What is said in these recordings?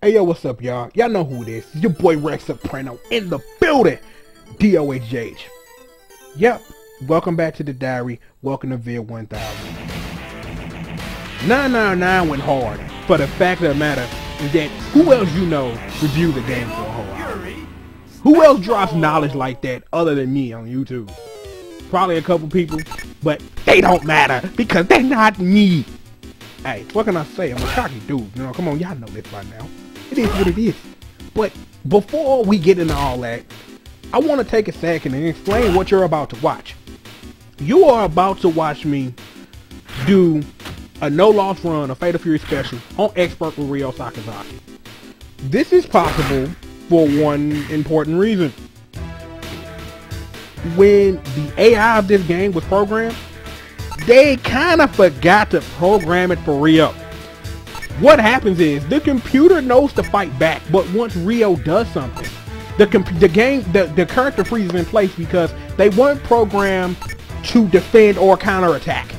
Hey yo, what's up, y'all? Y'all know who it is. It's your boy Rex Soprano in the building. DOHJH. Yep. Welcome back to the diary. Welcome to Vid 1000. 999 went hard. For the fact of the matter is that who else you know review the game for a whole hour? Who else drops knowledge like that other than me on YouTube? Probably a couple people, but they don't matter because they're not me. Hey, what can I say? I'm a cocky dude. You know, come on, y'all know this by now. It is what it is. But before we get into all that, I want to take a second and explain what you're about to watch. You are about to watch me do a no-loss run, a Fatal Fury special on Expert with Ryo Sakazaki. This is possible for one important reason. When the AI of this game was programmed, they kind of forgot to program it for Ryo. What happens is the computer knows to fight back, but once Ryo does something, the character freezes in place because they weren't programmed to defend or counterattack.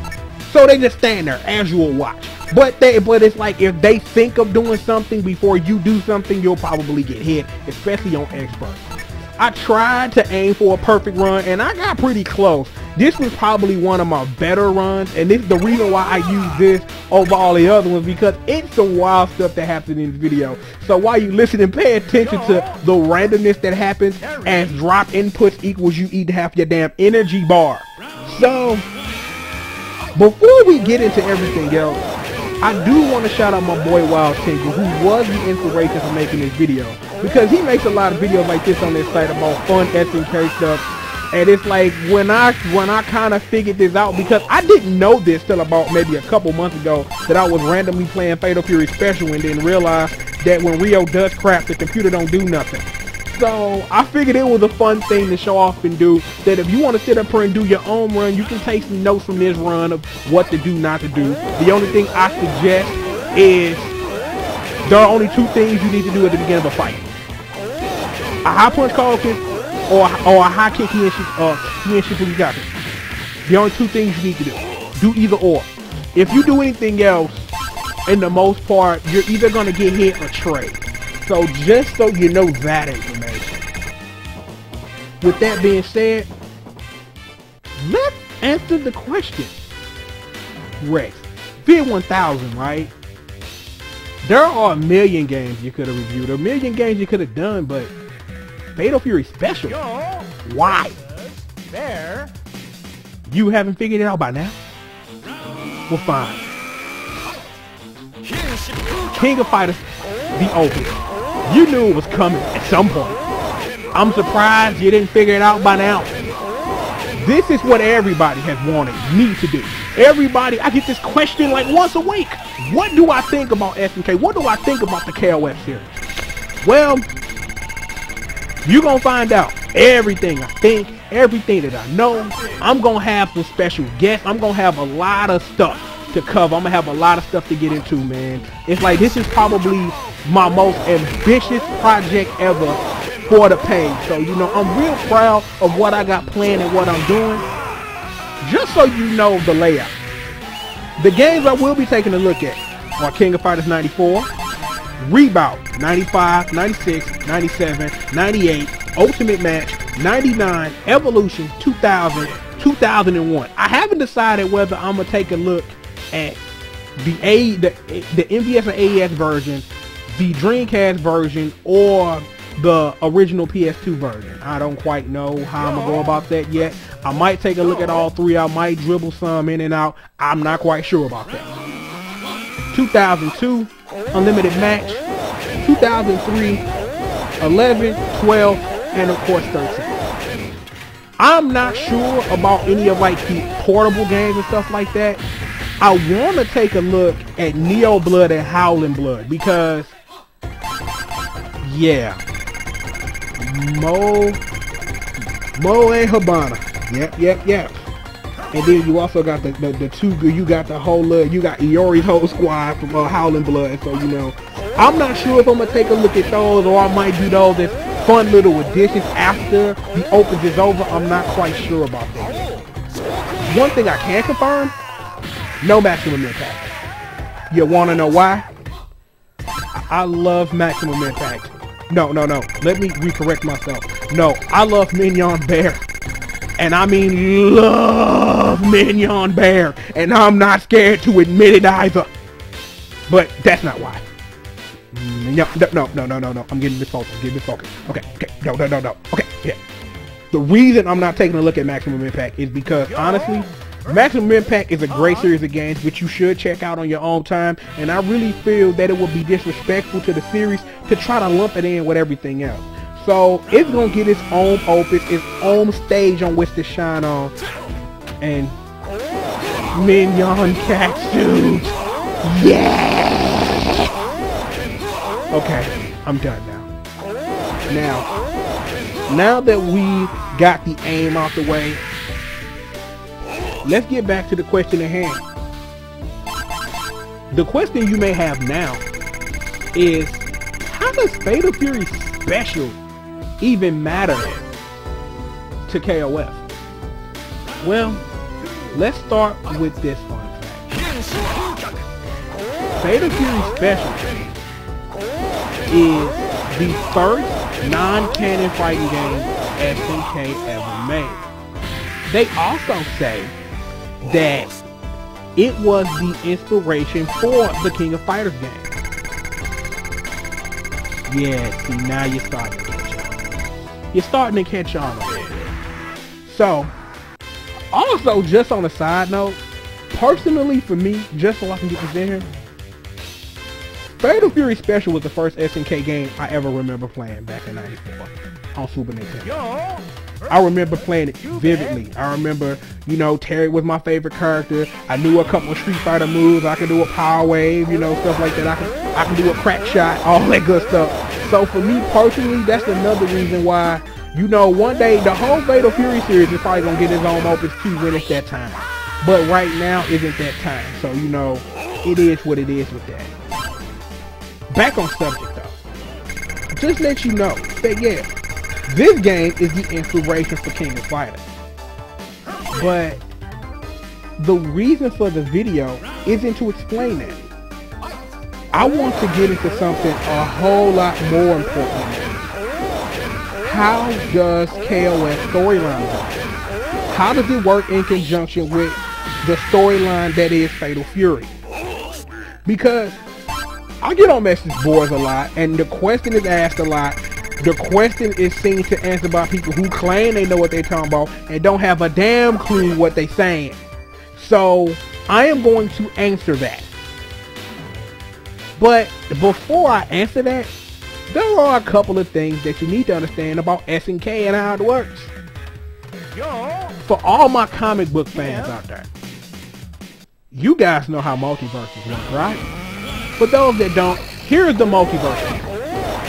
So they just stand there as you will watch. But it's like if they think of doing something before you do something, you'll probably get hit, especially on Expert. I tried to aim for a perfect run and I got pretty close. This was probably one of my better runs, and this is the reason why I use this over all the other ones, because it's some wild stuff that happens in this video. So while you listen and pay attention to the randomness that happens as drop inputs equals you eat half your damn energy bar. So before we get into everything else, I do want to shout out my boy Wild Tinker, who was the inspiration for making this video, because he makes a lot of videos like this on this site about fun SNK stuff. And it's like when I kind of figured this out, because I didn't know this till about maybe a couple months ago, that I was randomly playing Fatal Fury Special and then realized that when Ryo does crap, the computer don't do nothing. So I figured it was a fun thing to show off and do, that if you want to sit up here and do your own run, you can take some notes from this run of what to do, not to do. The only thing I suggest is there are only two things you need to do at the beginning of a fight: a high punch call kick or a high kick he and Shifumi. The only two things you need to do. Do either or. If you do anything else, in the most part, you're either going to get hit or trade. So just so you know that information. With that being said, let's answer the question. Rex, Vid 1000, right? There are a million games you could have reviewed, a million games you could have done, but Fatal Fury Special? Why? There. You haven't figured it out by now? Well, fine. King of Fighters, the opening. You knew it was coming at some point. I'm surprised you didn't figure it out by now. This is what everybody has wanted me to do. Everybody, I get this question like once a week. What do I think about SNK? What do I think about the KOF series? Well, you're going to find out everything I think, everything that I know. I'm going to have some special guests. I'm going to have a lot of stuff to cover. I'm going to have a lot of stuff to get into, man. It's like this is probably my most ambitious project ever for the page. So, you know, I'm real proud of what I got planned and what I'm doing. Just so you know the layout. The games I will be taking a look at are King of Fighters 94, Rebound 95, 96, 97, 98, Ultimate Match 99, Evolution 2000, 2001. I haven't decided whether I'm gonna take a look at the MVS and AES version, the Dreamcast version, or the original PS2 version. I don't quite know how I'm gonna go about that yet. I might take a look at all three. I might dribble some in and out. I'm not quite sure about that. 2002 Unlimited Match, 2003, 11, 12, and of course 13. I'm not sure about any of like the portable games and stuff like that. I want to take a look at Neo Blood and Howling Blood because, yeah, Mo and Habana. Yep. And then you also got the two, you got the whole, you got Iori's whole squad from Howling Blood. So, you know, I'm not sure if I'm going to take a look at those, or I might do those as fun little additions after the opens is over. I'm not quite sure about that. One thing I can confirm, no maximum impact. You want to know why? I love Maximum Impact. No. Let me recorrect myself. No, I love Mignon Bear. And I mean love Mignon Bear. And I'm not scared to admit it either. But that's not why. No. I'm getting misfocused. Okay. No. Okay, yeah. The reason I'm not taking a look at Maximum Impact is because, honestly, Maximum Impact is a great series of games which you should check out on your own time, and I really feel that it would be disrespectful to the series to try to lump it in with everything else. So it's going to get its own opus, its own stage on which to shine on. And Mignon Cat Suit. Yeah! Okay, I'm done now. Now that we got the aim out the way, let's get back to the question at hand. The question you may have now is, how does Fatal Fury Special even matter to KOF? Well, let's start with this fun fact. Fatal Fury Special is the first non-canon fighting game SNK ever made. They also say that it was the inspiration for the King of Fighters game. Yeah, see, now you're starting to catch on. You're starting to catch on. So, also, just on a side note, personally for me, just so I can get this in here, Fatal Fury Special was the first SNK game I ever remember playing back in '94 on Super Nintendo. I remember playing it vividly. I remember, you know, Terry was my favorite character. I knew a couple of Street Fighter moves. I could do a power wave, you know, stuff like that. I can do a crack shot, all that good stuff. So for me personally, that's another reason why, you know, one day the whole Fatal Fury series is probably gonna get its own opus too when it's that time. But right now isn't that time. So, you know, it is what it is with that. Back on subject though, just let you know that yeah, this game is the inspiration for King of Fighters. But the reason for the video isn't to explain that. I want to get into something a whole lot more important than that. How does KOF storyline work? How does it work in conjunction with the storyline that is Fatal Fury? Because I get on message boards a lot, and the question is asked a lot. The question is seen to answer by people who claim they know what they're talking about and don't have a damn clue what they're saying. So I am going to answer that. But before I answer that, there are a couple of things that you need to understand about SNK and how it works. For all my comic book fans out there, you guys know how multiverses work, right? For those that don't, here's the multiverse.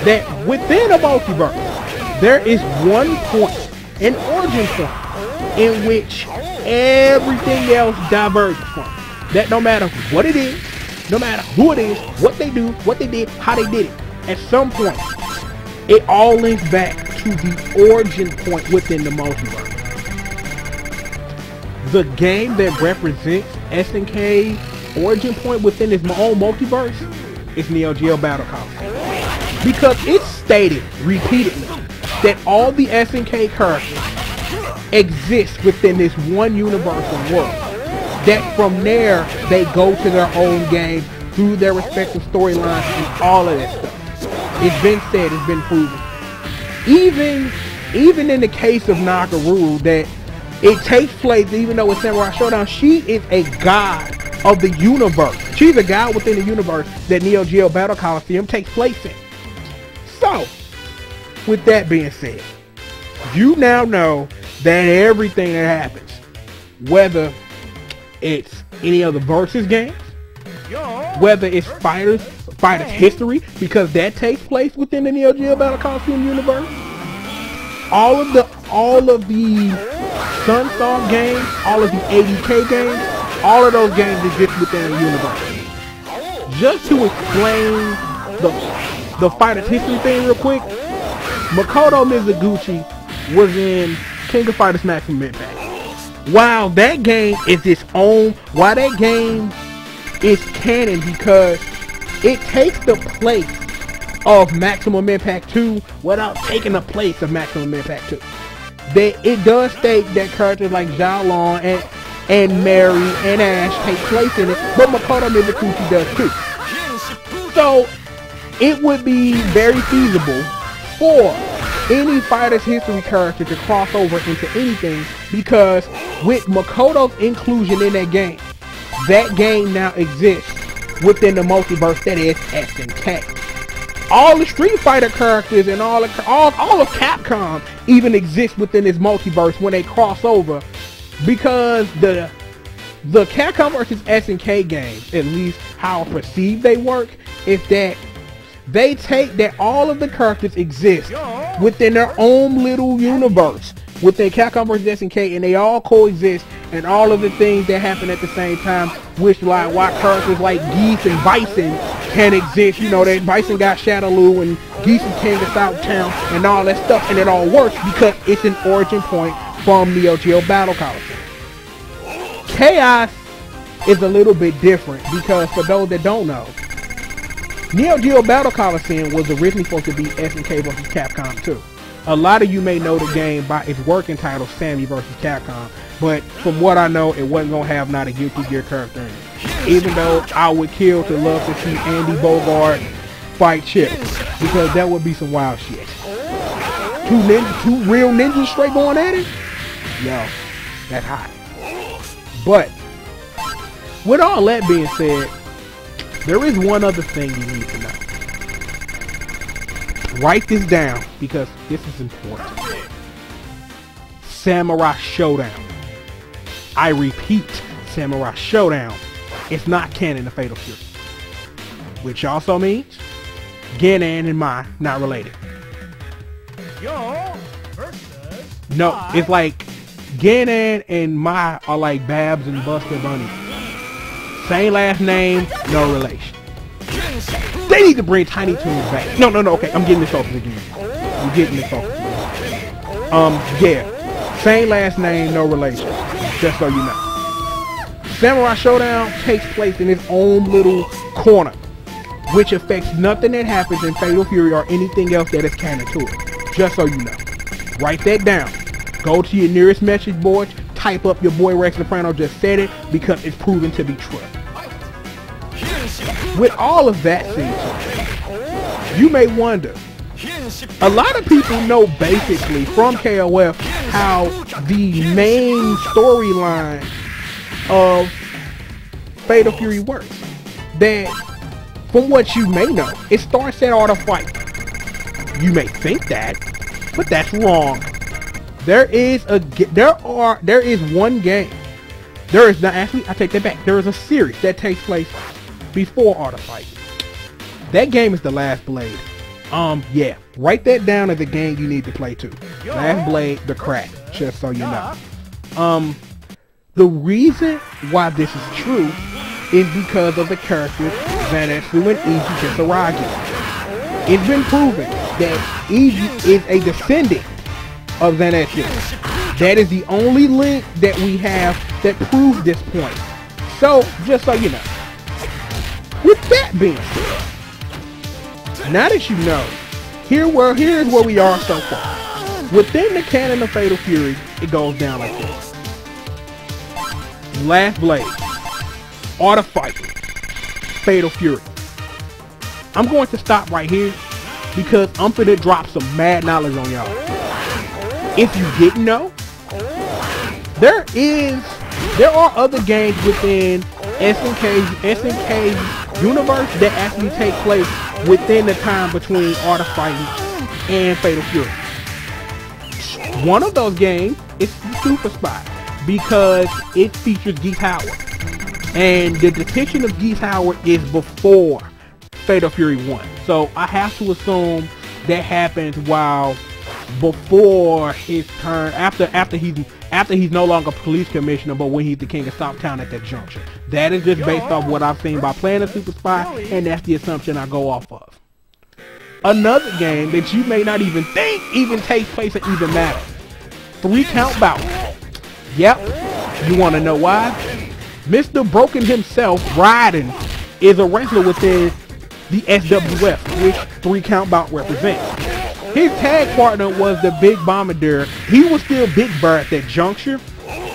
That within a multiverse, there is one point, an origin point, in which everything else diverges from. That no matter what it is, no matter who it is, what they do, what they did, how they did it, at some point, it all links back to the origin point within the multiverse. The game that represents SNK origin point within its own multiverse is Neo-Geo Battle Coliseum. Because it's stated repeatedly that all the SNK characters exist within this one universal world. That from there, they go to their own game through their respective storylines and all of that stuff. It's been said, it's been proven. Even in the case of Nagaru, that it takes place, even though it's Samurai Showdown, she is a god of the universe. She's a god within the universe that Neo-Geo Battle Coliseum takes place in. So, with that being said, you now know that everything that happens, whether it's any of the Versus games, whether it's Fighters History, because that takes place within the Neo-Geo Battle Coliseum universe, all of the Sunstar games, all of the ADK games, all of those games exist within the universe. Just to explain the Fighters History thing real quick, Makoto Mizuguchi was in King of Fighters Maximum Impact. While that game is its own, while that game is canon because it takes the place of Maximum Impact 2 without taking the place of Maximum Impact 2. It does state that characters like Zhao Long and Mary and Ash take place in it, but Makoto Mizuguchi does too. So it would be very feasible for any Fighter's History character to cross over into anything, because with Makoto's inclusion in that game now exists within the multiverse that is SNK. All the Street Fighter characters and all of Capcom even exist within this multiverse when they cross over, because the Capcom versus SNK games, at least how perceived they work, is that they take that all of the characters exist within their own little universe within Capcom vs SNK, and they all coexist, and all of the things that happen at the same time, which like why characters like Geese and Bison can exist. You know, that Bison got Shadowloo and Geese is King of Southtown and all that stuff, and it all works because it's an origin point from Neo-Geo Battle Coliseum. Chaos is a little bit different, because for those that don't know, Neo-Geo Battle Coliseum was originally supposed to be SNK vs Capcom 2. A lot of you may know the game by its working title, Sammy vs Capcom, but from what I know, it wasn't going to have not a Guilty Gear character in it. Even though I would kill to love to see Andy Bogard fight Chip, because that would be some wild shit. Two real ninjas straight going at it? Yo, that's hot. But with all that being said, there is one other thing you need to know. Write this down, because this is important. Samurai Showdown. I repeat, Samurai Showdown. It's not canon to Fatal Fury. Which also means Genin and Mai not related. No, it's like Genin and Mai are like Babs and Buster Bunny. Same last name, no relation. They need to bring Tiny Toons back. No, okay, I'm getting this focus again. Yeah. Same last name, no relation. Just so you know. Samurai Showdown takes place in its own little corner, which affects nothing that happens in Fatal Fury or anything else that is canon to it. Just so you know. Write that down. Go to your nearest message board, type up your boy Rex Soprano just said it, because it's proven to be true. With all of that said, you may wonder, a lot of people know basically from KOF how the main storyline of Fatal Fury works. That, from what you may know, it starts at Art of Fight. You may think that, but that's wrong. There is one game. There is not, actually, I take that back. There is a series that takes place before Art of Fight. That game is The Last Blade. Yeah, write that down as a game you need to play too. Last Blade, The Crack, just so you know. The reason why this is true is because of the characters Zanetsu and Iji Kisaragi. It's been proven that Iji is a descendant of Zanetsu. That is the only link that we have that proves this point. So, just so you know. With that being said, now that you know, here's where we are so far. Within the canon of Fatal Fury, it goes down like this. Last Blade, Art of Fight, Fatal Fury. I'm going to stop right here, because I'm finna drop some mad knowledge on y'all. If you didn't know, there are other games within SNK's universe that actually take place within the time between Art of Fighting and Fatal Fury. One of those games is Super Spy, because it features Geese Howard, and the depiction of Geese Howard is before Fatal Fury 1. So I have to assume that happens while before his turn, after he's no longer police commissioner, but when he's the king of Southtown at that juncture. That is just based off what I've seen by playing a Super Spy, and that's the assumption I go off of. Another game that you may not even think even takes place or even matters. 3 Count Bout. Yep. You want to know why? Mr. Broken himself, Raiden, is a wrestler within the SWF, which 3 count bout represents. His tag partner was the Big Bombardier. He was still Big Bird at that juncture.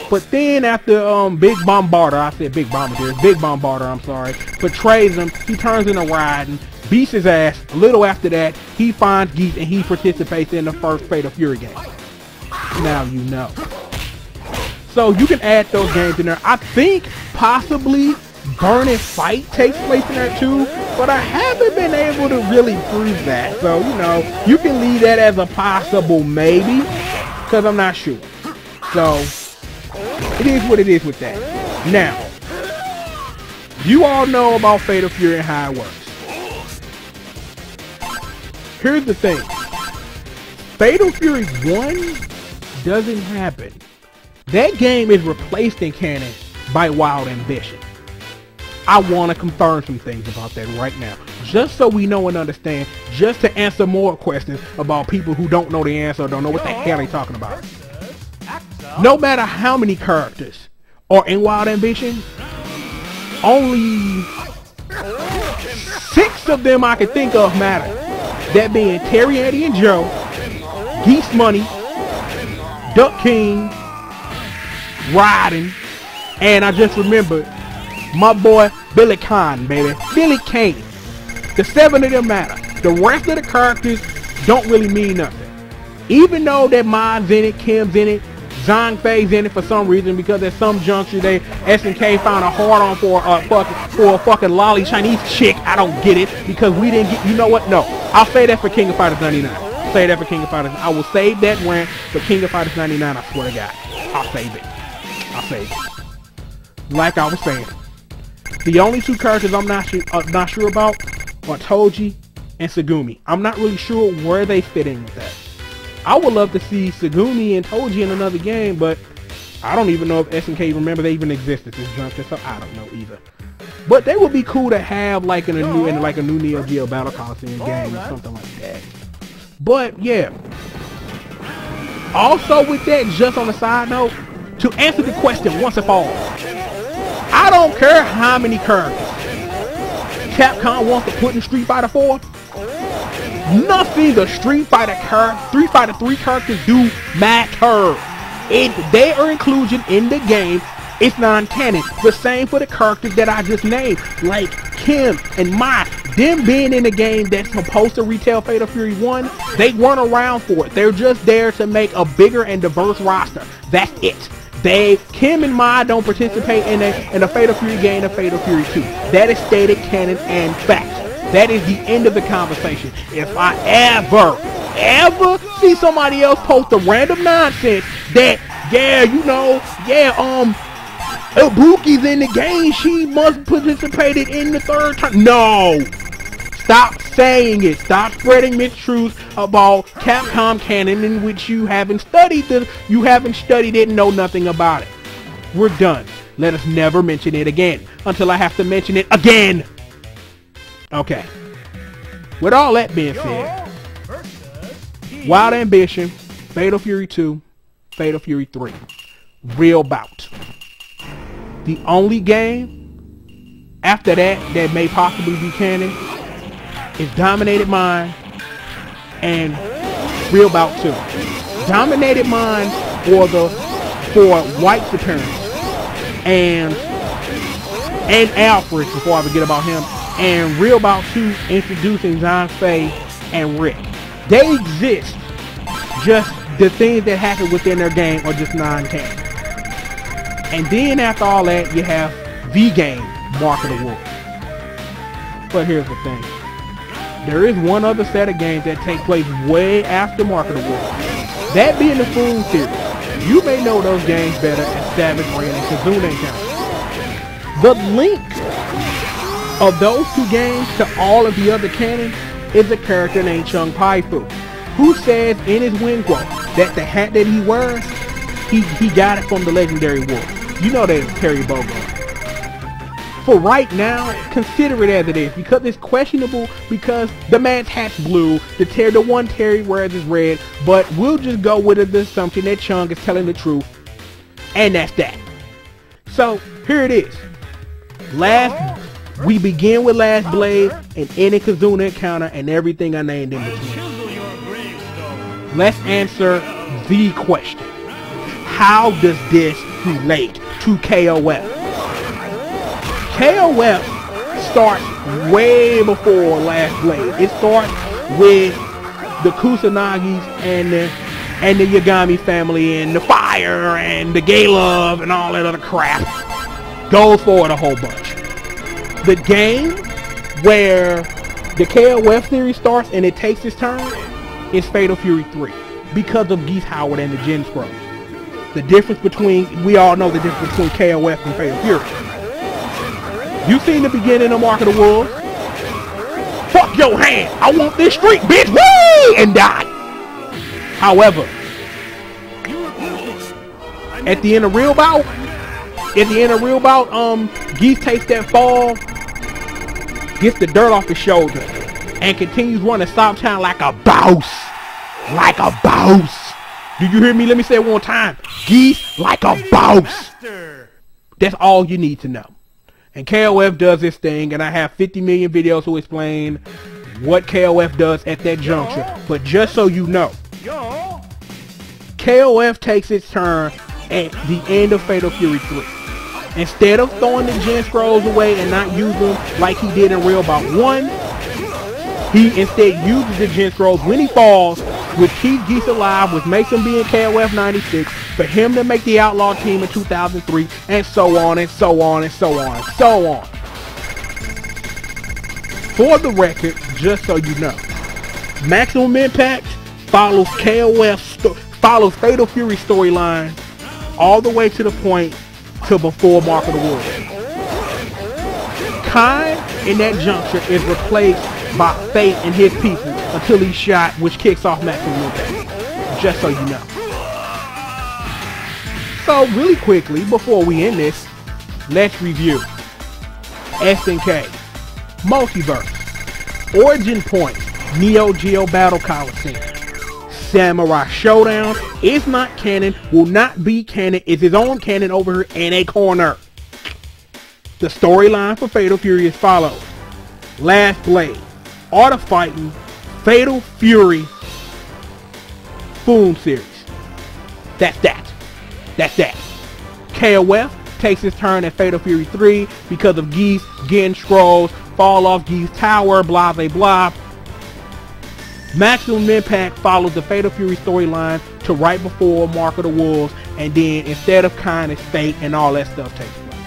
But then after Big Bombardier, I said Big Bombardier, Big Bombardier, I'm sorry, betrays him, he turns into Raiden, beats his ass. A little after that, he finds Geese and he participates in the first Fatal Fury game. Now you know. So you can add those games in there. I think possibly Burning Fight takes place in there too, but I haven't been able to really prove that. So, you know, you can leave that as a possible maybe, because I'm not sure. So, it is what it is with that. Now, you all know about Fatal Fury and how it works. Here's the thing. Fatal Fury 1 doesn't happen. That game is replaced in canon by Wild Ambition. I want to confirm some things about that right now, just so we know and understand, just to answer more questions about people who don't know the answer or don't know what the hell they're talking about. No matter how many characters are in Wild Ambition, only 6 of them I can think of matter. That being Terry, Eddie, and Joe, Geese Money, Duck King, Raiden, and I just remembered my boy Billy Kane, baby. Billy Kane. The 7 of them matter. The rest of the characters don't really mean nothing. Even though that Ma's in it, Kim's in it, Zhang Fei's in it for some reason, because at some juncture they SNK found a hard on for a fucking lolly Chinese chick. I don't get it, because we didn't get, you know what? No. I'll say that for King of Fighters 99. I'll say that for King of Fighters. I will save that rant for King of Fighters 99, I swear to God. I'll save it. I'll save it. Like I was saying, the only 2 characters I'm not sure about are Toji and Tsugumi. I'm not really sure where they fit in with that. I would love to see Tsugumi and Toji in another game, but I don't even know if SNK remember they even existed this juncture, so I don't know either. But they would be cool to have like in a new Neo-Geo Battle Coliseum game or something like that. But yeah. Also with that, just on a side note, to answer the question once and for all, I don't care how many characters Capcom wants to put in Street Fighter 4. Nothing the Street Fighter 3 characters do matter. If they are inclusion in the game, it's non-canon. The same for the characters that I just named, like Kim and Mai. Them being in the game that's supposed to retell Fatal Fury 1, they weren't around for it. They're just there to make a bigger and diverse roster. That's it. Kim and Mai don't participate in a Fatal Fury game or Fatal Fury 2. That is stated canon and fact. That is the end of the conversation. If I ever see somebody else post a random nonsense that, Ibuki's in the game, she must participate in the 3rd turn. No! Stop saying it. Stop spreading mistruths about Capcom canon in which you haven't studied it and know nothing about it. We're done. Let us never mention it again until I have to mention it again. Okay. With all that being said, Wild Ambition, Fatal Fury 2, Fatal Fury 3. Real bout. The only game after that may possibly be canon is Dominated Mind and Real Bout 2. Dominated Mind for White's appearance and Alfred, before I forget about him, and Real Bout 2 introducing Zhang Fei and Rick. They exist, just the things that happen within their game are just non-canon. And then after all that, you have the game, Mark of the Wolf. But here's the thing. There is one other set of games that take place way after Mark of the Wolf. That being the Food series. You may know those games better as Savage Rain and Kazune Encounter. The link of those 2 games to all of the other canon is a character named Chung Pai-Fu, who says in his win quote that the hat that he wears, he got it from the legendary wolf. You know that it's Terry Bogard. For right now, consider it as it is, because it's questionable, because the man's hat's blue, the one Terry wears is red, but we'll just go with the assumption that Chung is telling the truth, and that's that. So, here it is. We begin with Last Blade, an Inokazuna encounter, and everything I named in between. Let's answer the question. How does this relate to KOF? KOF starts way before Last Blade. It starts with the Kusanagis and the Yagami family and the fire and the gay love and all that other crap. Goes forward a whole bunch. The game where the KOF series starts and it takes its turn is Fatal Fury 3 because of Geese Howard and the Gen Scrolls. The difference between, we all know the difference between KOF and Fatal Fury. You seen the beginning of Mark of the Wolves? Fuck your hand! I want this street, bitch! Woo! And die! However, at the end of real bout, Geese takes that fall, gets the dirt off his shoulder, and continues running Stop Town like a boss. Like a boss. Do you hear me? Let me say it one time. Geese like a boss. That's all you need to know. And KOF does this thing, and I have 50 million videos to explain what KOF does at that juncture. But just so you know, KOF takes its turn at the end of Fatal Fury 3. Instead of throwing the Gen Scrolls away and not using them like he did in Real Bout 1, he instead uses the Gen Scrolls when he falls, which keeps Geese alive, which makes him be in KOF 96, for him to make the Outlaw team in 2003, and so on and so on and so on and so on. For the record, just so you know, Maximum Impact follows follows Fatal Fury storyline all the way to the point to before Mark of the Wolves. Kai in that juncture is replaced by Fate and his people until he's shot, which kicks off Maximum Impact. Just so you know. So really quickly, before we end this, let's review SNK, Multiverse, Origin Points, Neo-Geo Battle Coliseum, Samurai Showdown is not canon, will not be canon, is his own canon over here in a corner. The storyline for Fatal Fury is follows. Last Blade, Art of Fighting, Fatal Fury, Foon series. That's that. KOF takes his turn at Fatal Fury 3 because of Geese, Gen Scrolls, fall off Geese Tower, blah blah blah. Maximum Impact follows the Fatal Fury storyline to right before Mark of the Wolves, and then instead of Kind, it's Fate, and all that stuff takes place.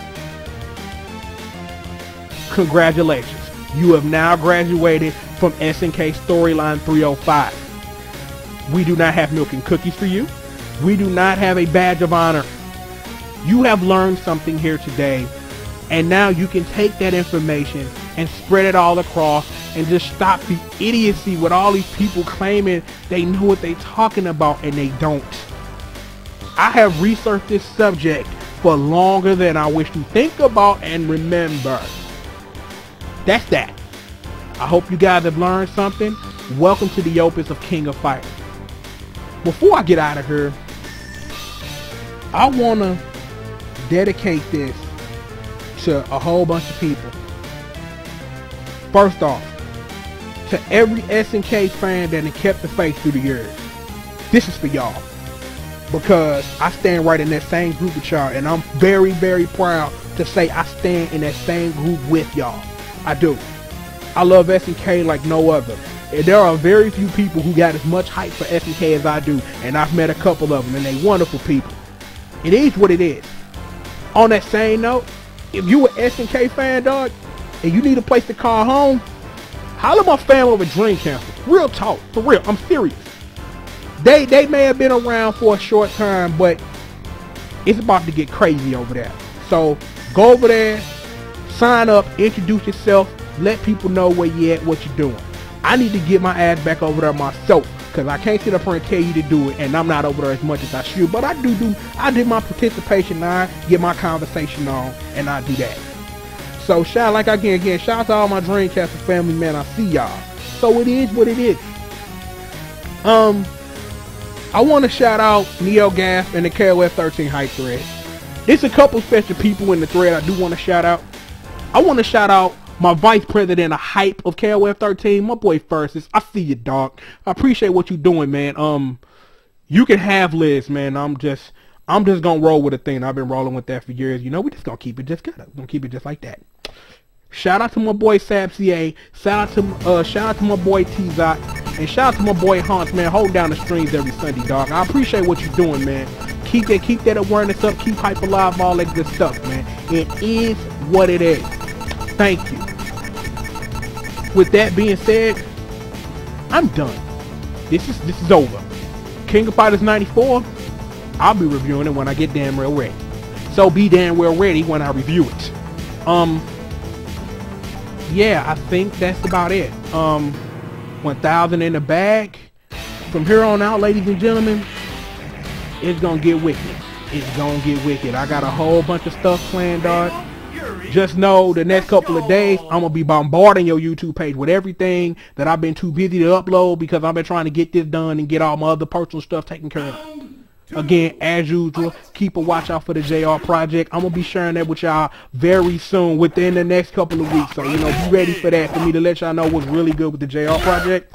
Congratulations. You have now graduated from SNK Storyline 305. We do not have milk and cookies for you. We do not have a badge of honor. You have learned something here today, and now you can take that information and spread it all across and just stop the idiocy with all these people claiming they know what they're talking about and they don't. I have researched this subject for longer than I wish to think about and remember. That's that. I hope you guys have learned something. Welcome to the Opus of King of Fighters. Before I get out of here, I want to dedicate this to a whole bunch of people. First off, to every SNK fan that has kept the faith through the years, this is for y'all. Because I stand right in that same group with y'all, and I'm very, very proud to say I stand in that same group with y'all. I do. I love SNK like no other. And there are very few people who got as much hype for SNK as I do, and I've met a couple of them, and they wonderful people. It is what it is. On that same note, if you an SNK fan, dog, and you need a place to call home, holler my fam over Dream Camper. Real talk, for real, I'm serious. They may have been around for a short time, but it's about to get crazy over there. So go over there, sign up, introduce yourself, let people know where you at, what you're doing. I need to get my ass back over there myself, because I can't sit up here and tell you to do it, and I'm not over there as much as I should. But I did my participation, I get my conversation on, and I do that. So shout out to all my Dreamcast family, man. I see y'all. So it is what it is. I want to shout out Neo-Gas and the KOF 13 hype thread. There's a couple special people in the thread I do want to shout out. I want to shout out My vice president of hype of KOF 13, my boy First. I see you, dog. I appreciate what you doing, man. You can have Liz, man. I'm just gonna roll with a thing. I've been rolling with that for years. You know, we just gonna keep it just like that. Shout out to my boy Sab CA. Shout out to my boy T-Zot. And shout out to my boy Hans, man. Hold down the streams every Sunday, dog. I appreciate what you're doing, man. Keep that awareness up. Keep hype alive, all that good stuff, man. It is what it is. Thank you. With that being said, I'm done. This is over. King of Fighters 94, I'll be reviewing it when I get damn well ready. So be damn well ready when I review it. Yeah, I think that's about it. 1,000 in the bag. From here on out, ladies and gentlemen, it's gonna get wicked. It's gonna get wicked. I got a whole bunch of stuff planned, dog. Just know the next couple of days, I'm gonna be bombarding your YouTube page with everything that I've been too busy to upload because I've been trying to get this done and get all my other personal stuff taken care of. Again, as usual, keep a watch out for the JR project. I'm gonna be sharing that with y'all very soon, within the next couple of weeks. So, you know, be ready for that, for me to let y'all know what's really good with the JR project.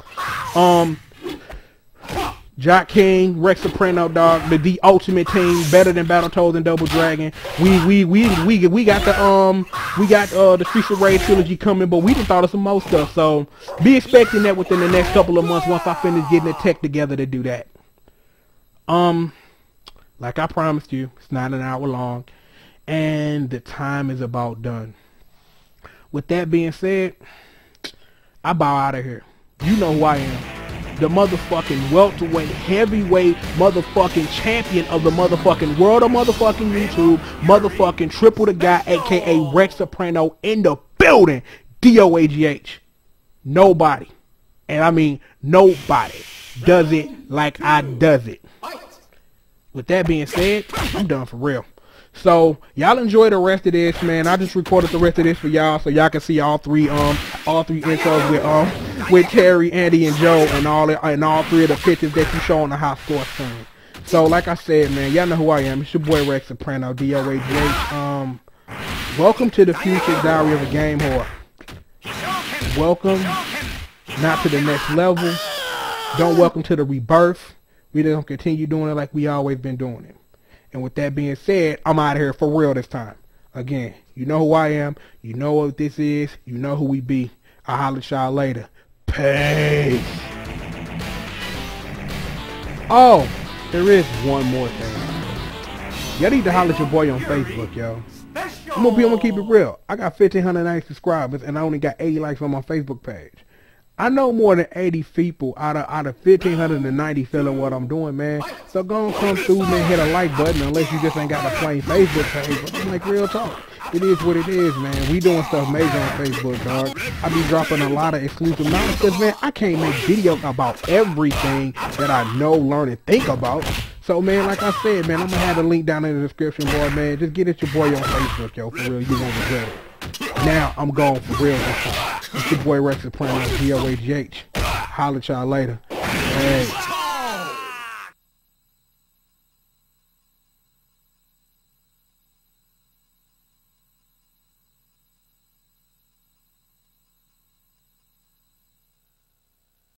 Jock King, Rex Soprano, dog, the ultimate team, better than Battletoads and Double Dragon. We got the Streets of Rage trilogy coming, but we done thought of some more stuff. So be expecting that within the next couple of months once I finish getting the tech together to do that. Like I promised you, it's not an hour long, and the time is about done. With that being said, I bow out of here. You know who I am. The motherfucking welterweight, heavyweight, motherfucking champion of the motherfucking world of motherfucking YouTube, motherfucking Triple the Guy, aka Rex Soprano, in the building. DOAGH. Nobody, and I mean nobody, does it like I does it. With that being said, I'm done for real. So y'all enjoy the rest of this, man. I just recorded the rest of this for y'all so y'all can see all three intros with Terry, Andy, and Joe, and all three of the pictures that you show on the hot score screen. So like I said, man, y'all know who I am. It's your boy Rex Soprano, DOAGH. Welcome to the future diary of a game whore. Welcome not to the next level. Don't welcome to the rebirth. We don't continue doing it like we always been doing it. And with that being said, I'm out of here for real this time. Again, you know who I am. You know what this is. You know who we be. I'll holler at y'all later. Peace. Oh, there is one more thing. Y'all need to holler at your boy on Facebook, yo. I'm gonna keep it real. I got 1,590 subscribers and I only got 80 likes on my Facebook page. I know more than 80 people out of 1,590 feeling what I'm doing, man. So go on, come through, man, hit a like button, unless you just ain't got the plain Facebook page. But I'm like, real talk. It is what it is, man. We doing stuff major on Facebook, dog. I be dropping a lot of exclusive knowledge because, man, I can't make videos about everything that I know, learn, and think about. So, man, like I said, man, I'm going to have the link down in the description, boy, man. Just get at your boy on Facebook, yo, for real. You won't regret it. Now, I'm going for real this time. It's your boy Rex Soprano, DOAGH. Holla at y'all later. Hey.